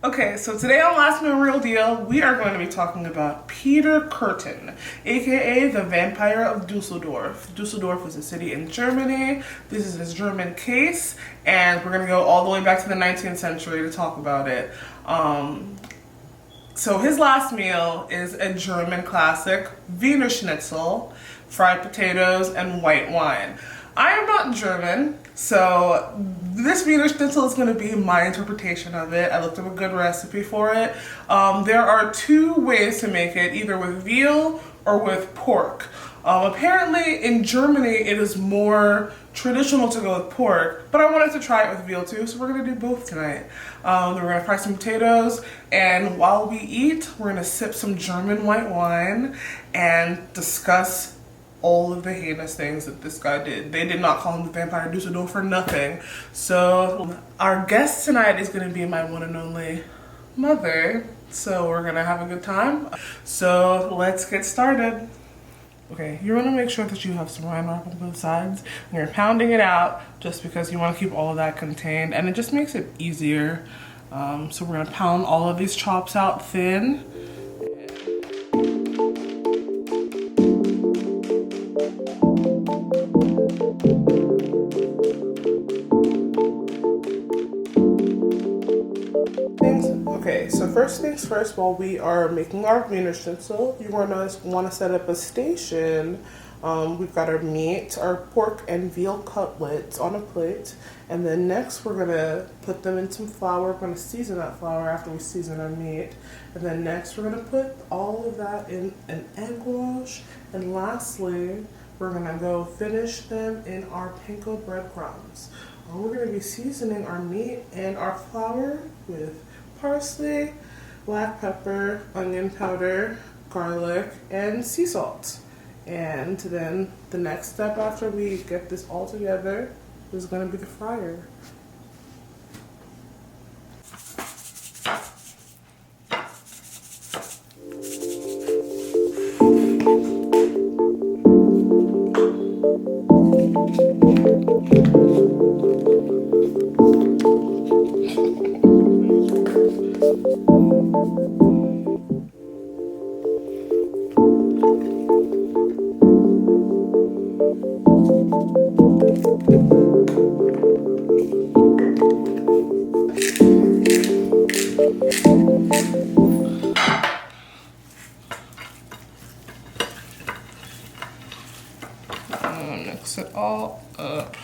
Okay, so today on Last Meal Real Deal, we are going to be talking about Peter Kürten, aka the Vampire of Dusseldorf. Dusseldorf is a city in Germany. This is his German case, and we're going to go all the way back to the 19th century to talk about it. So his last meal is a German classic, Wiener Schnitzel, fried potatoes, and white wine. I am not German, so this Wiener Schnitzel is going to be my interpretation of it. I looked up a good recipe for it. There are two ways to make it, either with veal or with pork. Apparently in Germany it is more traditional to go with pork, but I wanted to try it with veal too, so we're going to do both tonight. We're going to fry some potatoes, and while we eat, we're going to sip some German white wine and discuss all of the heinous things that this guy did. They did not call him the Vampire Dusseldorf for nothing. So our guest tonight is going to be my one and only mother. So we're going to have a good time. So let's get started. Okay, you want to make sure that you have some saran wrap on both sides when you're pounding it out, just because you want to keep all of that contained, and it just makes it easier. So we're going to pound all of these chops out thin. Okay, so first things first, while we are making our Wiener Schnitzel, you're going to want to set up a station. We've got our meat, our pork and veal cutlets on a plate, and then next we're going to put them in some flour. We're going to season that flour after we season our meat, and then next we're going to put all of that in an egg wash, and lastly we're going to go finish them in our panko breadcrumbs. We're going to be seasoning our meat and our flour with parsley, black pepper, onion powder, garlic, and sea salt. And then the next step after we get this all together is going to be the fryer. Mix it all up.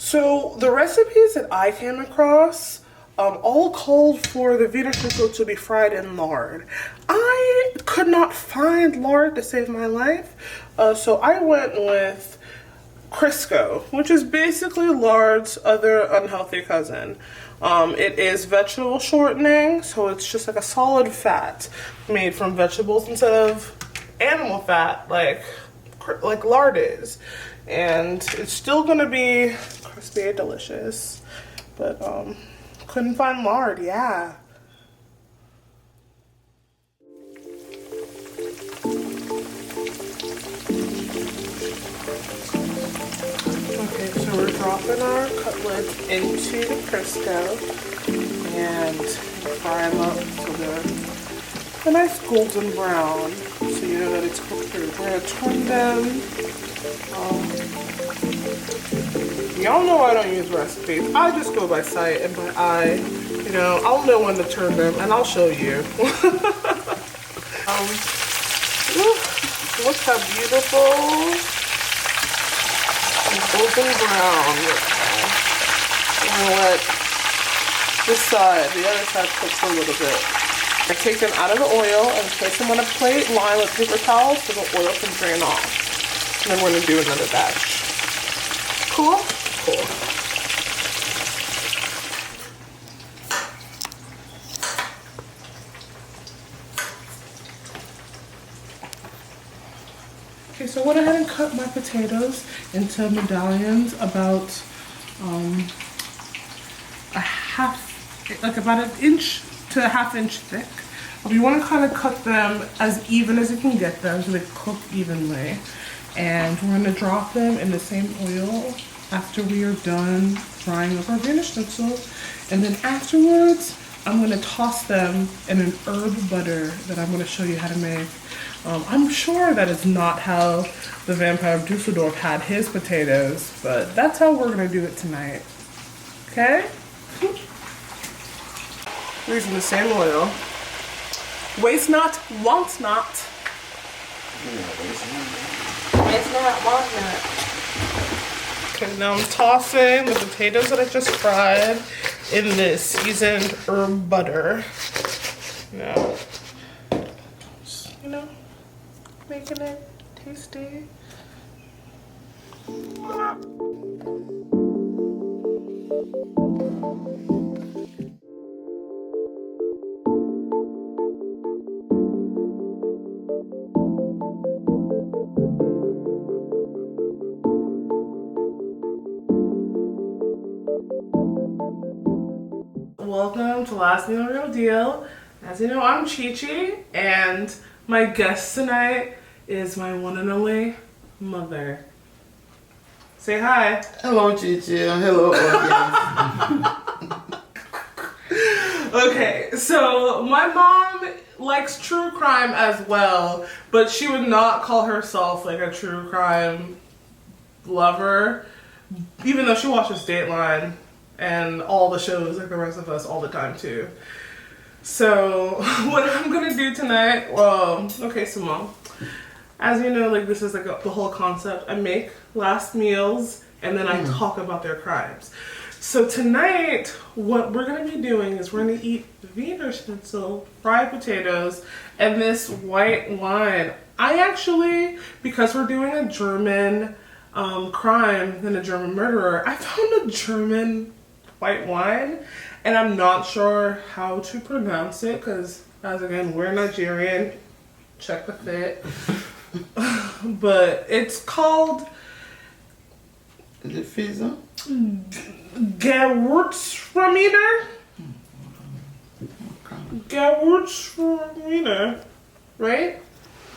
So the recipes that I came across all called for the Wiener Schnitzel to be fried in lard. I could not find lard to save my life, so I went with Crisco, which is basically lard's other unhealthy cousin. It is vegetable shortening, so it's just like a solid fat made from vegetables instead of animal fat like lard is. And it's still gonna be crispy and delicious, but couldn't find lard. Yeah. Okay, so we're dropping our cutlets into the Crisco and fry them up so they're a nice golden brown, so you know that it's cooked through. We're gonna turn them Y'all know I don't use recipes. I just go by sight and by eye. You know, I'll know when to turn them and I'll show you. Look how beautiful and golden brown. I'm gonna let this side, the other side cook for a little bit. I take them out of the oil and place them on a plate lined with paper towels so the oil can drain off. And then we're gonna do another batch. Cool? Cool. Okay, so I went ahead and cut my potatoes into medallions about about an inch to a ½ inch thick. You want to kind of cut them as even as you can get them so they cook evenly. And we're going to drop them in the same oil after we are done frying up our Wiener Schnitzel. And then afterwards, I'm going to toss them in an herb butter that I'm going to show you how to make. I'm sure that is not how the Vampire of Dusseldorf had his potatoes, but that's how we're going to do it tonight. Okay? We're using the same oil. Waste not, want not. Waste not, want not. Okay, now I'm tossing the potatoes that I just fried in this seasoned herb butter. Now, just, you know, making it tasty. Welcome to Last Meal Real Deal. As you know, I'm Chi Chi, and my guest tonight is my one and only mother. Say hi. Hello, Chi Chi. Hello, audience. Okay, so my mom likes true crime as well, but she would not call herself like a true crime lover, even though she watches Dateline and all the shows like the rest of us all the time too. So what I'm gonna do tonight, well, okay, so Mom, as you know, like this is like the whole concept. I make last meals and then I talk about their crimes. So tonight, what we're gonna be doing is we're gonna eat Wiener Schnitzel, fried potatoes, and this white wine. I actually, because we're doing a German crime and a German murderer, I found a German white wine, and I'm not sure how to pronounce it because, as again, we're Nigerian. Check the fit. But it's called. Is it Fisa? Gewürztraminer. Gewürztraminer, right?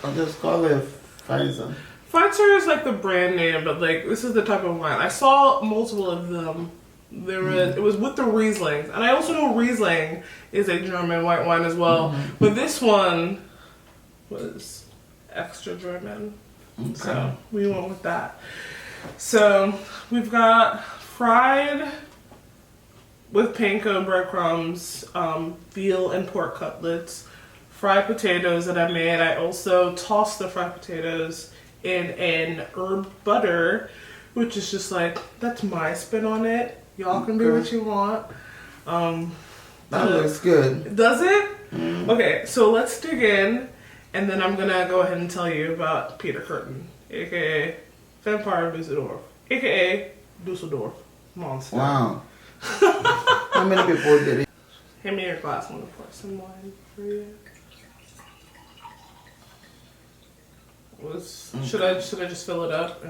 I'll just call it Pfizer. Pfizer is like the brand name, but like this is the type of wine. I saw multiple of them. There was it was with the Riesling, and I also know Riesling is a German white wine as well. But this one was extra German, so we went with that. So we've got fried with panko breadcrumbs, veal and pork cutlets, fried potatoes that I made. I also tossed the fried potatoes in an herb butter, which is just like, that's my spin on it. Y'all can do what you want. That looks good. Does it? Okay, so let's dig in, and then I'm gonna go ahead and tell you about Peter Curtin, aka Vampire of Dusseldorf, aka Dusseldorf Monster. Wow. How many people did it? Hand me your glass. I'm gonna pour some wine for you. Should I just fill it up?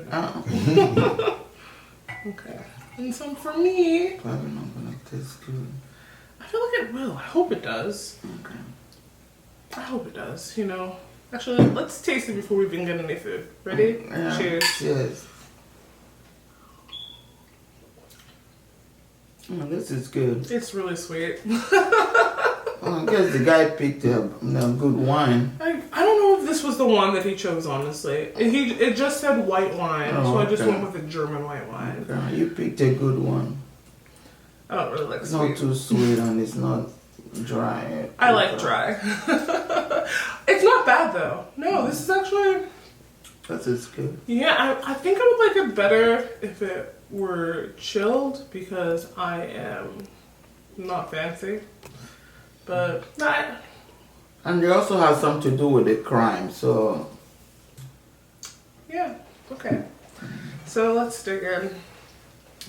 Okay. And some for me. Probably not gonna taste good. I feel like it will. I hope it does. Okay. I hope it does, you know. Actually, let's taste it before we even get any food. Ready? Yeah. Cheers. Cheers. Oh, this is good. It's really sweet. I guess the guy picked a good wine. I don't know if this this was the one that he chose, honestly. It just said white wine, so I just okay. went with a German white wine. Okay, you picked a good one. I don't really like It's sweet. not too sweet and it's not dry. I like dry. It's not bad though. No, this is actually... That is good. Yeah, I think I would like it better if it were chilled because I am not fancy. But And it also has something to do with the crime, so yeah, okay. So let's dig in.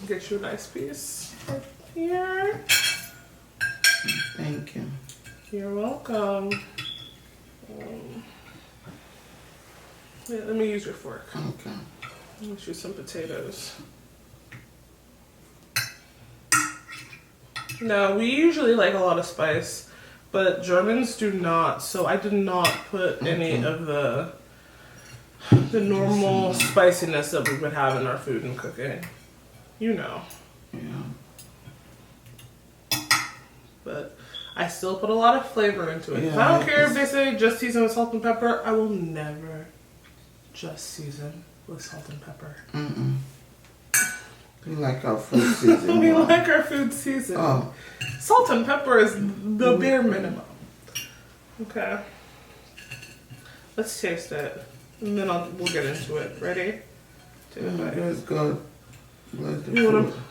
Get you a nice piece right here. thank you. You're welcome. Let me use your fork. Okay. Let me shoot some potatoes. No, we usually like a lot of spice, but Germans do not. So I did not put any of the normal spiciness that we would have in our food and cooking. You know. Yeah. But I still put a lot of flavor into it. Yeah, I don't care if they say just season with salt and pepper. I will never just season with salt and pepper. Mm-mm. We like our food season. We like our food season. Oh. Salt and pepper is the bare minimum. Okay. Let's taste it. And then we'll get into it. Ready? Take a bite. Let's go. Bless the You wanna- food.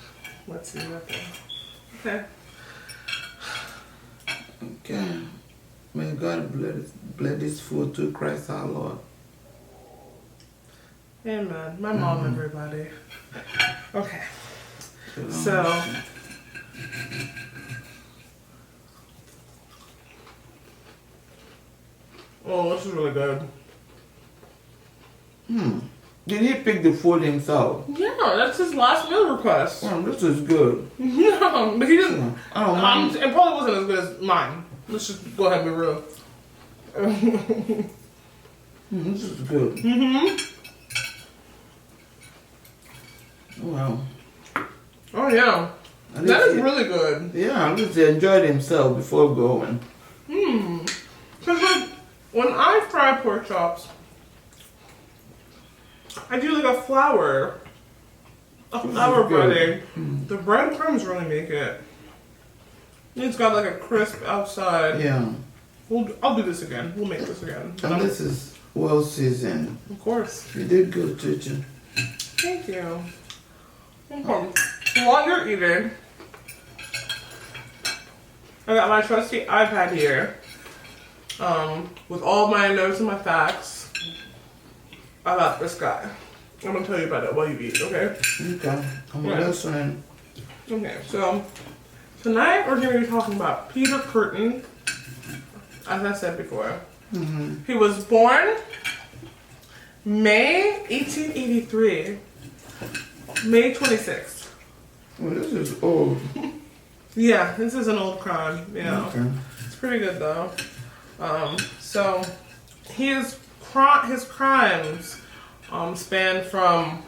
Let's see that thing. Okay. Okay. May God bless this food to Christ our Lord. Amen. My mom, everybody. Okay. So, oh, this is really good. Did he pick the food himself? Yeah, that's his last meal request. Oh, this is good. No, but he didn't. I don't mind. It probably wasn't as good as mine. Let's just go ahead and be real. This is good. Wow. Oh yeah, At that least is he- really good. Yeah, at least he enjoyed himself before going. Cause like when I fry pork chops, I do like a flour good. breading. The breadcrumbs really make it. It's got like a crisp outside. Yeah. I'll do this again. We'll make this again. And this is well seasoned. Of course. You did good, teacher. Thank you. Okay. While you're eating, I got my trusty iPad here, with all my notes and my facts about this guy. I'm gonna tell you about it while you eat, okay? Okay. I'm Yeah. listening. Okay, so tonight we're gonna be talking about Peter Curtin, as I said before. He was born May 1883, May 26th. Well, this is old. Yeah, this is an old crime, you know. Okay. It's pretty good though. So his crimes span from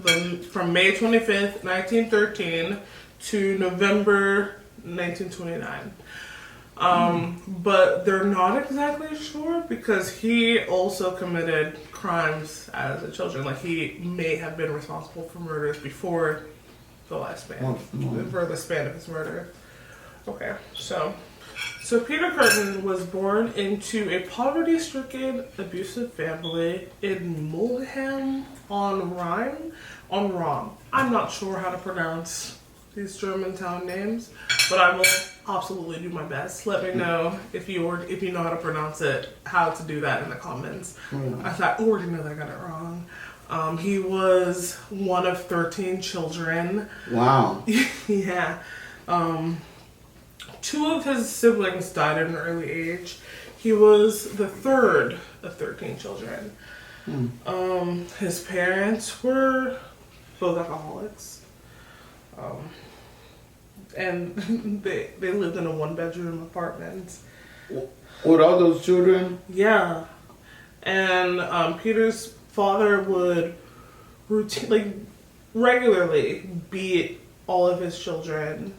May 25th, 1913 to November 1929. But they're not exactly sure because he also committed crimes as a child. Like he may have been responsible for murders before the lifespan, for the span of his murder. Okay, so Peter Curtin was born into a poverty-stricken, abusive family in Mulheim on Rhine. I'm not sure how to pronounce these German town names, but I will absolutely do my best. Let me know if you know how to pronounce it, how to do that in the comments. I already know that I got it wrong. He was one of 13 children. Wow. Yeah. Two of his siblings died at an early age. He was the third of 13 children. His parents were both alcoholics. And they lived in a one-bedroom apartment. With all those children? Yeah. And Peter's father would regularly beat all of his children.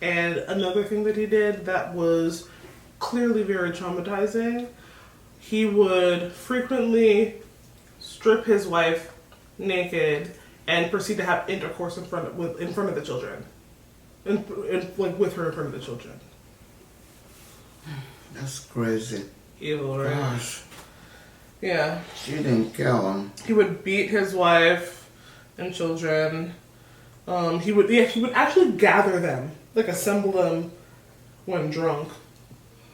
And another thing that he did that was clearly very traumatizing. He would frequently strip his wife naked and proceed to have intercourse in front of the children, like with her in front of the children. That's crazy. Evil, right? Gosh. Yeah. She didn't kill him. He would beat his wife and children. He would actually gather them, like assemble them when drunk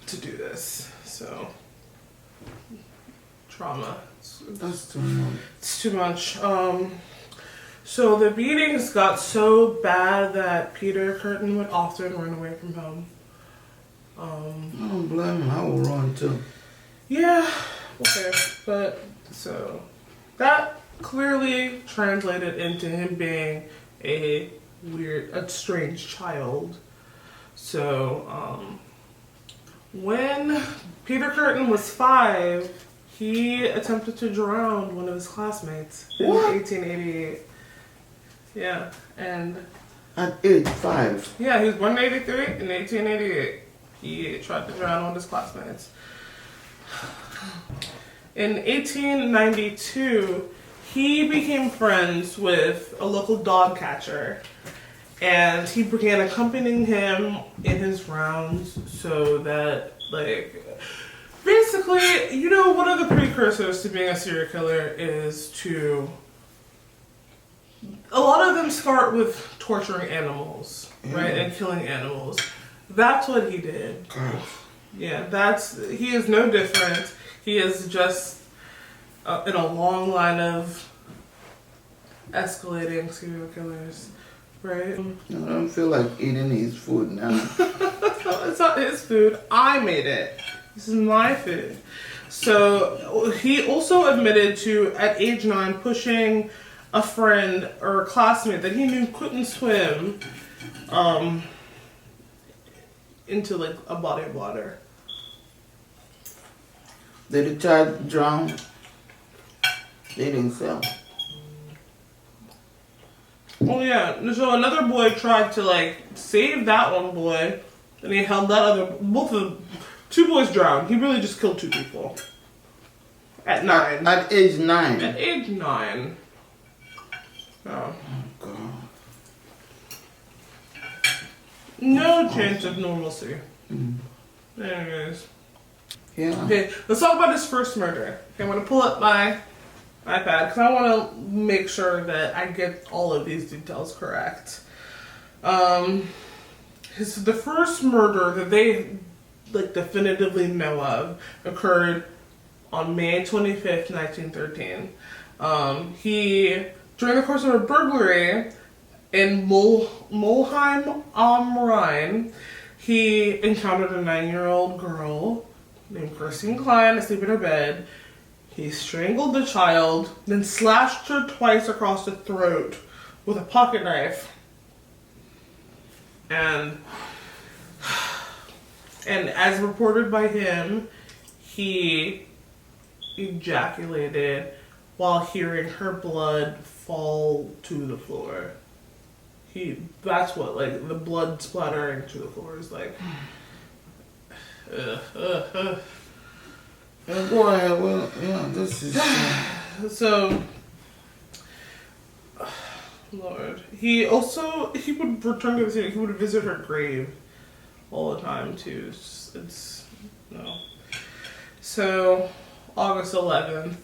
to do this. So trauma. That's too much. It's too much. So the beatings got so bad that Peter Curtin would often run away from home. I don't blame him. I will run too. Yeah, okay. But so that clearly translated into him being a strange child. So when Peter Curtin was 5, he attempted to drown one of his classmates in 1888. Yeah, and At age 5. yeah, he was born in 83. In 1888, he tried to drown one of his classmates. In 1892, he became friends with a local dog catcher, and he began accompanying him in his rounds so that, like, basically, you know, one of the precursors to being a serial killer is to... A lot of them start with torturing animals, right, and killing animals. That's what he did. Gosh. Yeah, he is no different. He is just in a long line of escalating serial killers, right? I don't feel like eating his food now. It's not his food. I made it. This is my food. So he also admitted to, at age 9, pushing a friend or a classmate that he knew couldn't swim into like a body of water. Did the child drown? They didn't sell. Oh yeah. So another boy tried to like save that one boy, and he held that other. Two boys drowned. He really just killed 2 people. At 9. At age 9. At age 9. Oh. Oh, God. No chance of normalcy. Anyways. Yeah. Okay, let's talk about his first murder. Okay, I'm gonna pull up my iPad because I want to make sure that I get all of these details correct. The first murder that they like definitively know of occurred on May 25th, 1913. He, during the course of a burglary in Mulheim am Rhein, he encountered a 9-year-old girl named Christine Klein asleep in her bed. He strangled the child, then slashed her twice across the throat with a pocket knife. And as reported by him, he ejaculated while hearing her blood fall to the floor. That's what, like, the blood splattering to the floor is like. Yeah, go ahead. Well, yeah, this is... So, Lord. He would return to the city. He would visit her grave all the time, too. It's no. So, August 11th,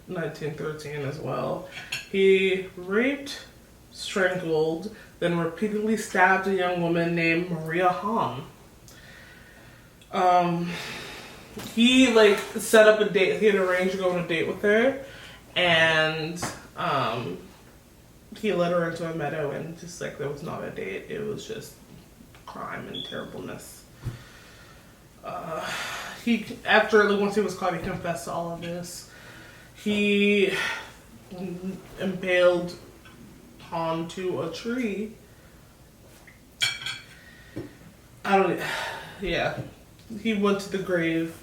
1913 as well. He raped, strangled, then repeatedly stabbed a young woman named Maria Hahn. He like set up a date. He had arranged to go on a date with her, and he led her into a meadow, and just like there was not a date. It was just crime and terribleness. Once he was caught, he confessed to all of this. He impaled onto a tree. Yeah. He went to the grave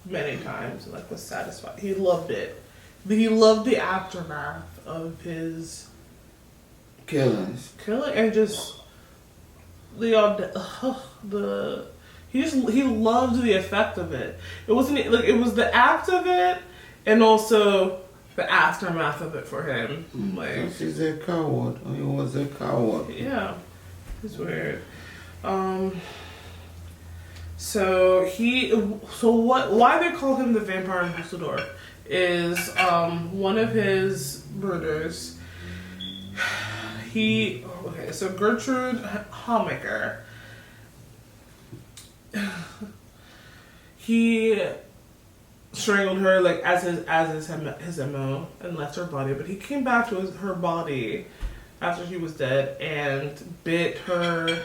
many times and like was satisfied. He loved it. He loved the aftermath of his Killings. killing and just the he loved the effect of it. It wasn't like it was the act of it, and also the aftermath of it for him. Like he's a coward. He was a coward. yeah, it's weird. So why they call him the Vampire of Dusseldorf is one of his murders. So Gertrude Homaker. He strangled her like as his MO and left her body, but he came back to her body after she was dead and bit her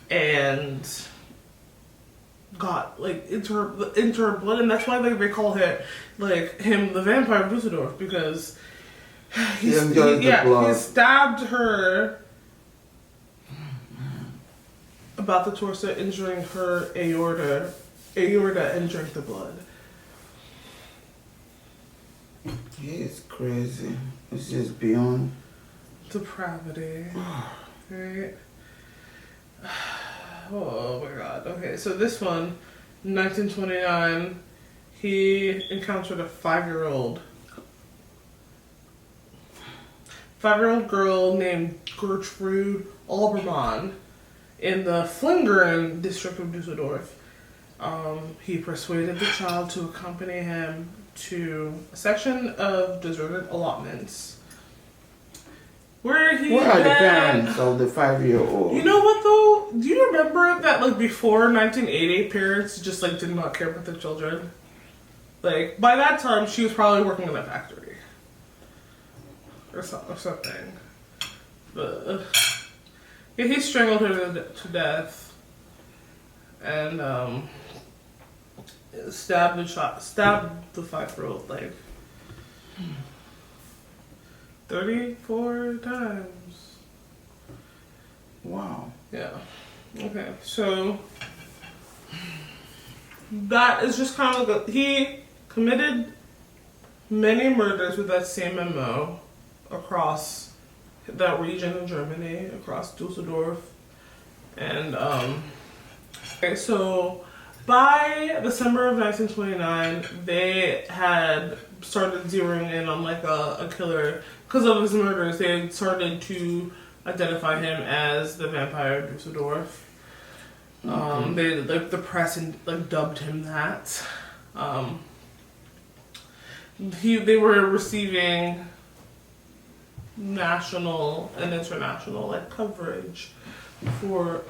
and got like into her blood, and that's why they call him the Vampire of Dusseldorf, because he stabbed her about the torso, injuring her aorta, and drank the blood. He is crazy. It's just beyond depravity. Right? Oh my god. Okay, so this one, 1929, he encountered a 5-year-old girl named Gertrude Albermann in the Flingern district of Dusseldorf. He persuaded the child to accompany him to a section of deserted allotments. Where are the parents of the 5-year-old? You know what though? Do you remember that like before 1980, parents just like did not care about their children? Like by that time, she was probably working in a factory or something. But yeah, he strangled her to death and stabbed the 5-year-old like 34 times. Wow. Yeah. Okay, so that is just kind of like he committed many murders with that same MO across that region of Germany, across Dusseldorf, and okay, so by December of 1929, they had started zeroing in on like a killer because of his murders. They had started to identify him as the Vampire of Dusseldorf. They the press dubbed him that. They were receiving national and international coverage for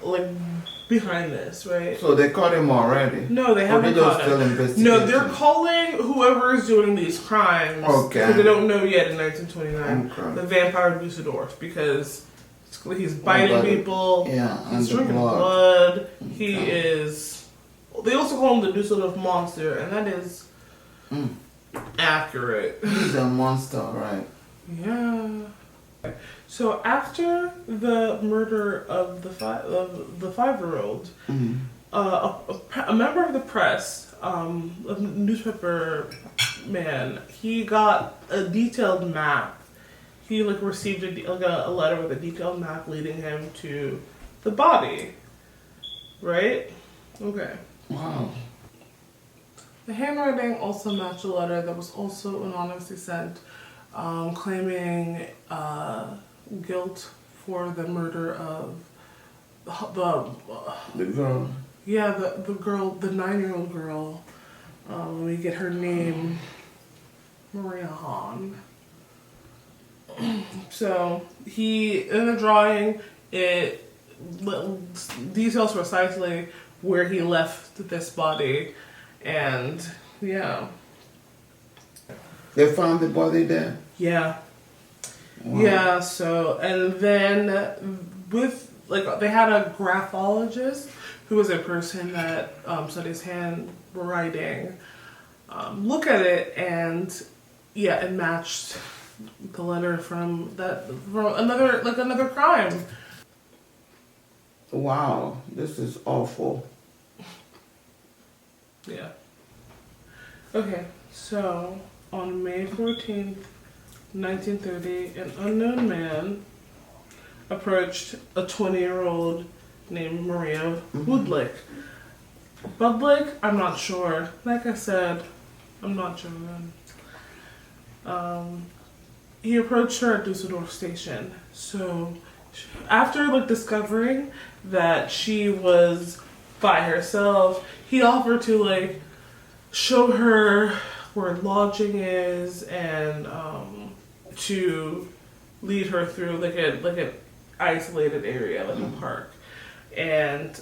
behind this, right? So they caught him already? No, they haven't caught him. No, they're calling whoever is doing these crimes, because they don't know yet in 1929, the Vampire of Dusseldorf, because he's biting people, he's drinking blood, he is... They also call him the Dusseldorf Monster, and that is accurate. He's a monster, right? Yeah. So after the murder of the 5-year-old, a member of the press, a newspaper man, he got a detailed map. He received a letter with a detailed map leading him to the body. Right? Okay. Wow. The handwriting also matched a letter that was also anonymously sent, claiming guilt for the murder of the girl. Yeah, the girl, the 9-year-old girl. We get her name, Maria Hahn. So in the drawing, it details precisely where he left this body, and yeah. They found the body there? Yeah. Wow. Yeah, so, and then with, they had a graphologist who was a person that studies handwriting, look at it, and yeah, it matched the letter from another crime. Wow, this is awful. Yeah. Okay, so on May 14th, 1930, an unknown man approached a 20-year-old named Maria Woodlick. But like, I'm not sure. Like I said, I'm not German. He approached her at Dusseldorf station. So after like discovering that she was by herself, he offered to like show her where lodging is and to lead her through like an isolated area, like a park. And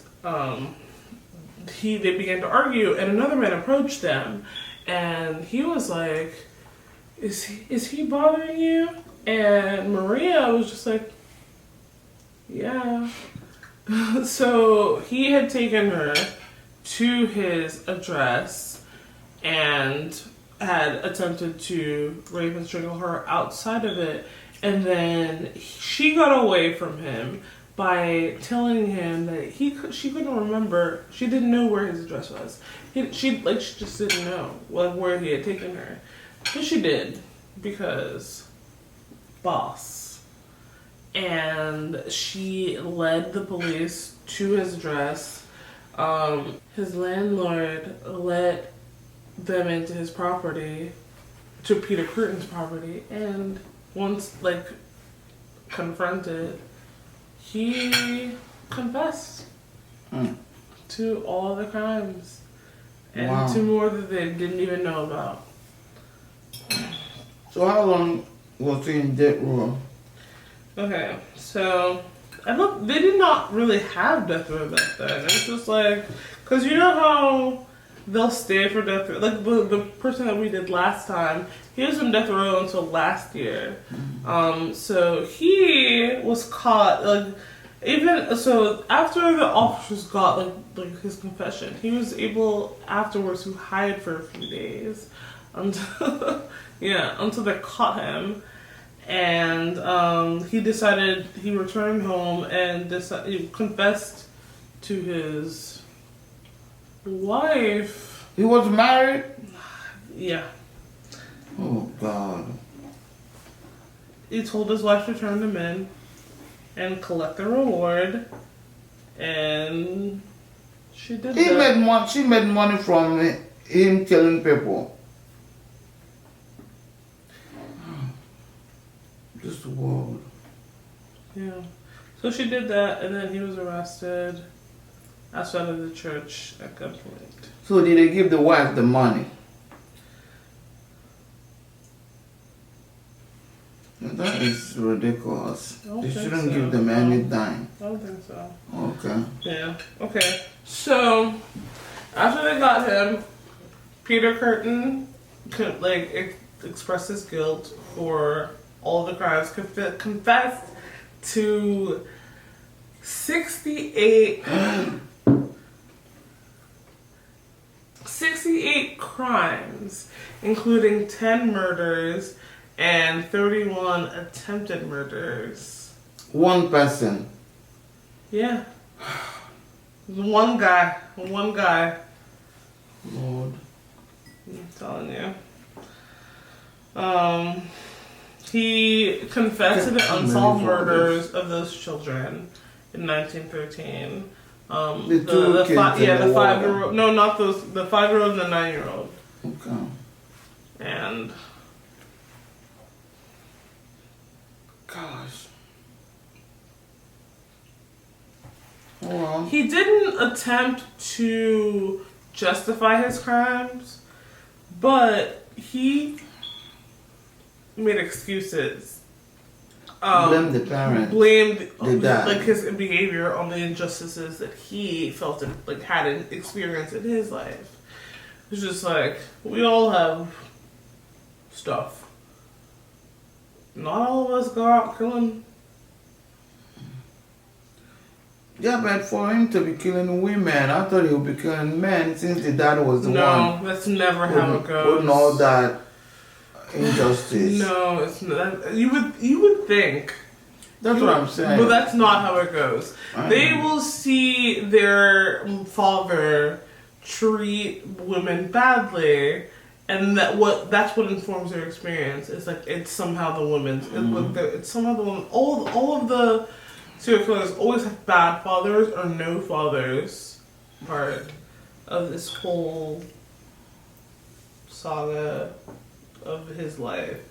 they began to argue, and another man approached them, and he was like, is he bothering you? And Maria was just like, yeah. So he had taken her to his address and had attempted to rape and strangle her outside of it, and then she got away from him by telling him that she couldn't remember. She didn't know where his address was. She just didn't know where he had taken her, but she did because boss. And she led the police to his address. His landlord let them into his property, to Peter Curtin's property, and once like confronted, he confessed to all the crimes and to more that they didn't even know about. So how long was he in death row? Okay, so they did not really have death row back then. It's just like, because you know how they'll stay for death row. Like the person that we did last time, he was in death row until last year. So he was caught after the officers got like his confession, he was able afterwards to hide for a few days until they caught him. And he returned home and he confessed to his wife. He was married? Yeah. Oh, God. He told his wife to turn him in and collect the reward. And she did that. She made money from him killing people. Just the world. Yeah. So she did that, and then he was arrested outside of the church at gunpoint. So did they give the wife the money? That is ridiculous. They shouldn't give them any dime. I don't think so. Okay. Yeah. Okay. So after they got him, Peter Curtin could express his guilt for all the crimes. Confessed to 68 crimes, including 10 murders and 31 attempted murders. One person. Yeah. One guy. Lord. I'm telling you. He confessed to the unsolved murders of those children in 1913. The 5-year-old. No, not those. The 5-year-old and the 9-year-old. Okay. And gosh. Well, he didn't attempt to justify his crimes, but he made excuses. blame the parents. Blamed The dad. his behavior on the injustices that he felt had an experience in his life. It's just like, we all have stuff. Not all of us go out killing. Yeah, but for him to be killing women, I thought he would be killing men since the dad was the one. No, that's never how it goes. Putting all that injustice. No, it's not. You would think. That's what I'm saying. But that's not how it goes. I They know. will see their father treat women badly, and that's what informs their experience. It's like it's somehow the woman's. It's somehow the woman. All of the serial killers always have bad fathers or no fathers part. of this whole saga of his life.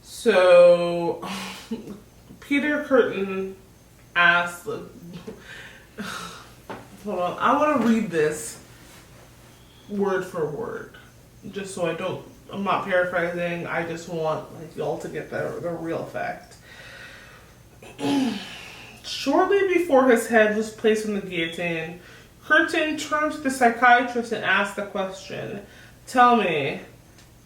So, Peter Curtin asked, hold on, I want to read this word for word, just so I'm not paraphrasing, I just want like y'all to get the real fact. Shortly before his head was placed on the guillotine, Curtin turned to the psychiatrist and asked the question, "Tell me,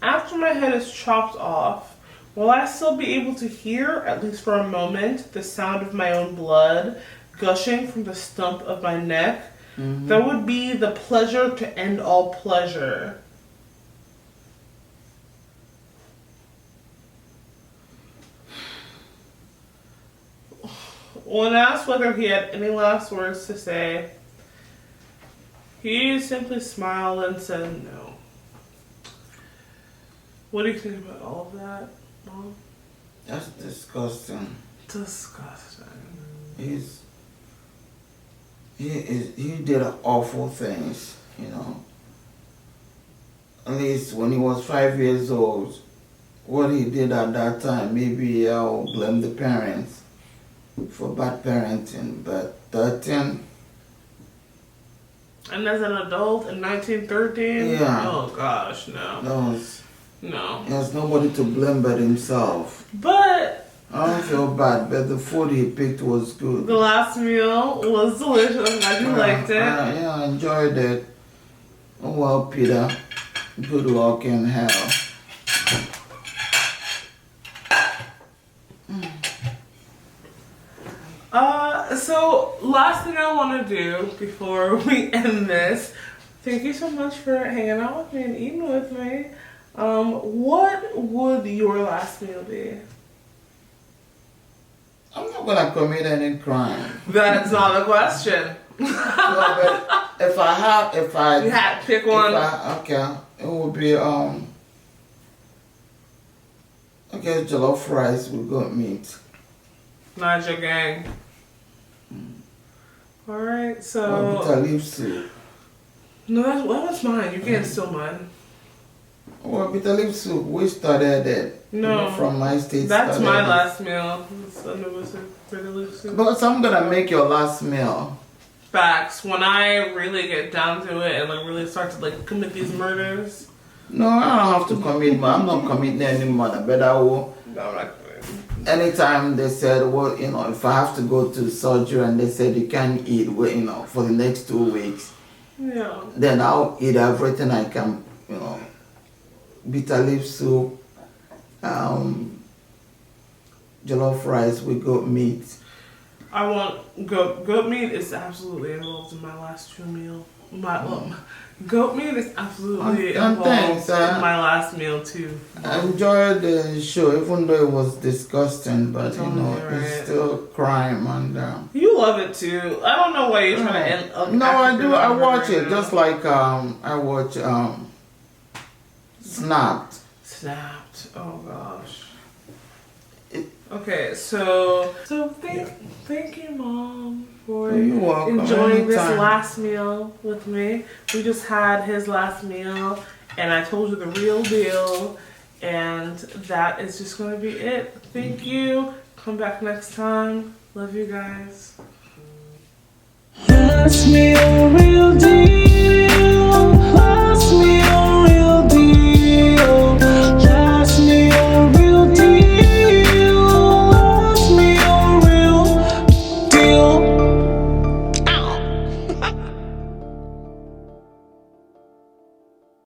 after my head is chopped off, will I still be able to hear, at least for a moment, the sound of my own blood gushing from the stump of my neck? Mm-hmm. That would be the pleasure to end all pleasure." When asked whether he had any last words to say, he simply smiled and said no. What do you think about all of that, Mom? That's disgusting. Disgusting. He did awful things, you know. At least when he was 5 years old, what he did at that time, maybe I'll blame the parents for bad parenting, but 13. And as an adult in 1913? Yeah. Oh gosh, no. No. He has nobody to blame but himself. But I don't feel bad, but the food he picked was good. The last meal was delicious. I'm glad you liked it. Yeah, I enjoyed it. Oh well, Peter. Good luck in hell. So last thing I want to do before we end this, thank you so much for hanging out with me and eating with me. What would your last meal be? I'm not gonna commit any crime. That's not a question. No, but if I you had to pick one. Okay, it would be I guess jollof rice with goat meat. Not your gang. Alright, so... bitter leaf soup. No, that was mine. You can't steal mine. Well, bitter leaf soup, we started it. No. From my state. That's my last meal. Bitter leaf soup. But I'm gonna make your last meal. Facts. When I really get down to it and like really start to like commit these murders. No, I don't have to commit, but I'm not committing any murder, but I will. No, I'm not. Anytime they said, well, you know, if I have to go to surgery and they said you can't eat, well, you know, for the next 2 weeks, yeah, then I'll eat everything I can, you know, bitter leaf soup, jollof rice with goat meat. I want goat meat is absolutely involved in my last 2 meal. Goat meat is absolutely involved in my last meal too. I enjoyed the show, even though it was disgusting, but you know, it's still crime and you love it too. I don't know why you're trying to end up. No, I do. I watch it just like I watch Snapped. Snapped. Oh gosh. Okay, so thank you, Mom, for enjoying this last meal with me. We just had his last meal, and I told you the real deal, and that is just going to be it. Thank you. Come back next time. Love you guys. Last meal.